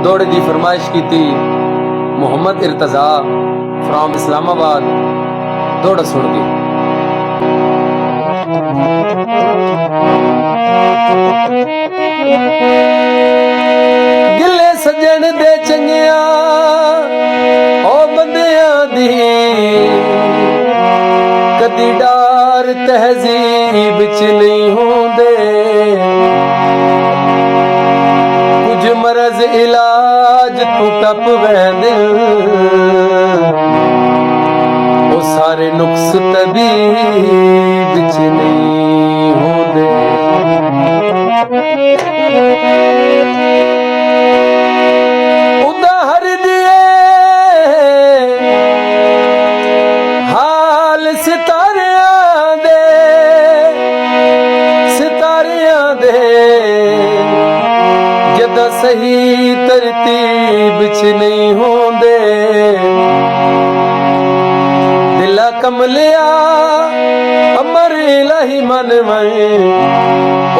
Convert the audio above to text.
दौड़े की फरमाइश की थी। मोहम्मद इर्तजा फ्रॉम इस्लामाबाद दौड़ सुन गई। गिले सजन दे चंगिया ओ बंदियां दी कदी डार तहजीब च नहीं होंदे। कुछ मरज इलाज तू टप वैंदे ओ सारे नुक्स तबीब च नहीं होंदे। उदाहर दिए हाल सितारियां दे जदा सही तरतीब च नहीं होंदे। दिला कमलिया अमर इलाही मन में ओ